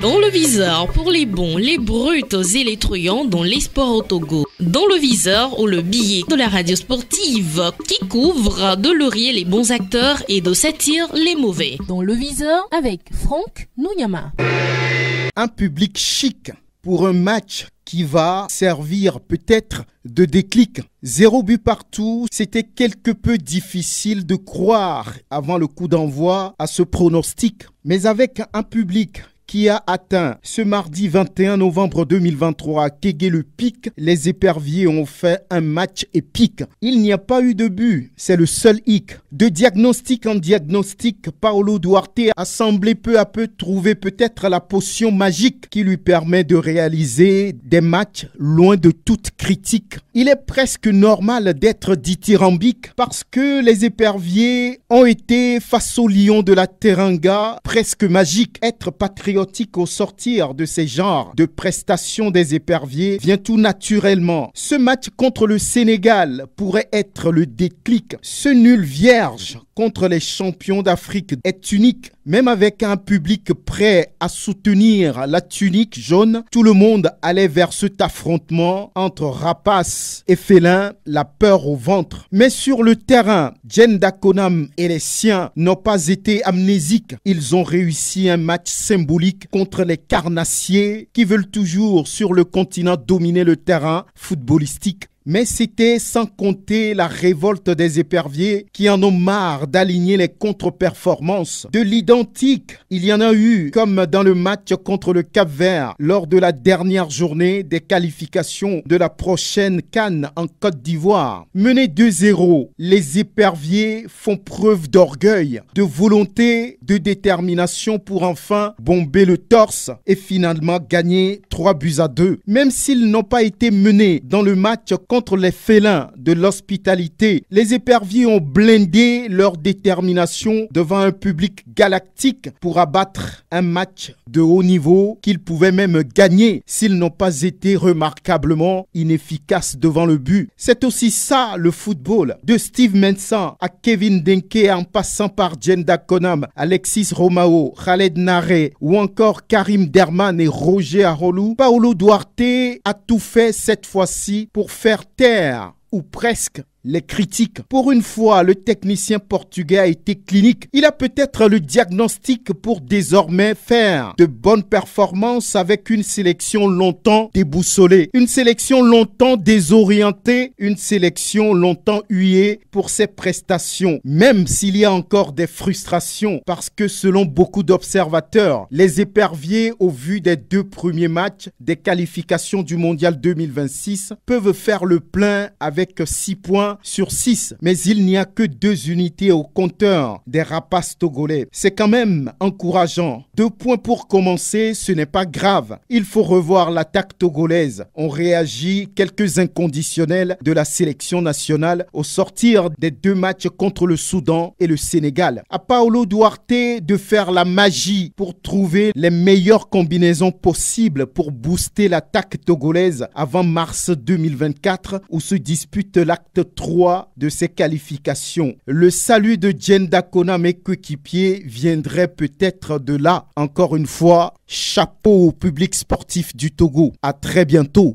Dans le viseur, pour les bons, les brutes et les truands dans les sports au Togo. Dans le viseur, ou le billet de la radio sportive qui couvre de laurier les bons acteurs et de satire les mauvais. Dans le viseur, avec Franck Nouyama. Un public chic pour un match qui va servir peut-être de déclic. 0 but partout, c'était quelque peu difficile de croire avant le coup d'envoi à ce pronostic. Mais avec un public qui a atteint ce mardi 21 novembre 2023 à Kégué le Pic, les éperviers ont fait un match épique. Il n'y a pas eu de but, c'est le seul hic. De diagnostic en diagnostic, Paolo Duarte a semblé peu à peu trouver peut-être la potion magique qui lui permet de réaliser des matchs loin de toute critique. Il est presque normal d'être dithyrambique parce que les éperviers ont été face aux lions de la Teranga presque magique. Être patriotique au sortir de ces genres de prestations des éperviers vient tout naturellement. Ce match contre le Sénégal pourrait être le déclic. Ce nul vierge contre les champions d'Afrique est unique. Même avec un public prêt à soutenir la tunique jaune, tout le monde allait vers cet affrontement entre rapaces et félins, la peur au ventre. Mais sur le terrain, Djenda Konam et les siens n'ont pas été amnésiques. Ils ont réussi un match symbolique contre les carnassiers qui veulent toujours sur le continent dominer le terrain footballistique. Mais c'était sans compter la révolte des éperviers qui en ont marre d'aligner les contre-performances. De l'identique, il y en a eu, comme dans le match contre le Cap-Vert, lors de la dernière journée des qualifications de la prochaine CAN en Côte d'Ivoire. Menés 2-0, les éperviers font preuve d'orgueil, de volonté, de détermination pour enfin bomber le torse et finalement gagner 3-2. Même s'ils n'ont pas été menés dans le match contre les félins de l'hospitalité, les éperviers ont blindé leur détermination devant un public galactique pour abattre un match de haut niveau qu'ils pouvaient même gagner s'ils n'ont pas été remarquablement inefficaces devant le but. C'est aussi ça le football. De Steve Mensah à Kevin Denke en passant par Djenda Konam, Alexis Romao, Khaled Nare ou encore Karim Derman et Roger Arolou, Paolo Duarte a tout fait cette fois-ci pour faire taire, ou presque, les critiques. Pour une fois, le technicien portugais a été clinique. Il a peut-être le diagnostic pour désormais faire de bonnes performances avec une sélection longtemps déboussolée, une sélection longtemps désorientée, une sélection longtemps huée pour ses prestations, même s'il y a encore des frustrations parce que selon beaucoup d'observateurs, les éperviers au vu des 2 premiers matchs des qualifications du Mondial 2026 peuvent faire le plein avec 6 points sur 6, mais il n'y a que 2 unités au compteur des rapaces togolais. C'est quand même encourageant. 2 points pour commencer, ce n'est pas grave. Il faut revoir l'attaque togolaise. On réagit quelques inconditionnels de la sélection nationale au sortir des 2 matchs contre le Soudan et le Sénégal. À Paolo Duarte de faire la magie pour trouver les meilleures combinaisons possibles pour booster l'attaque togolaise avant mars 2024 où se dispute l'acte 3 de ses qualifications. Le salut de Djenda Konam et coéquipiers viendrait peut-être de là. Encore une fois, chapeau au public sportif du Togo. À très bientôt.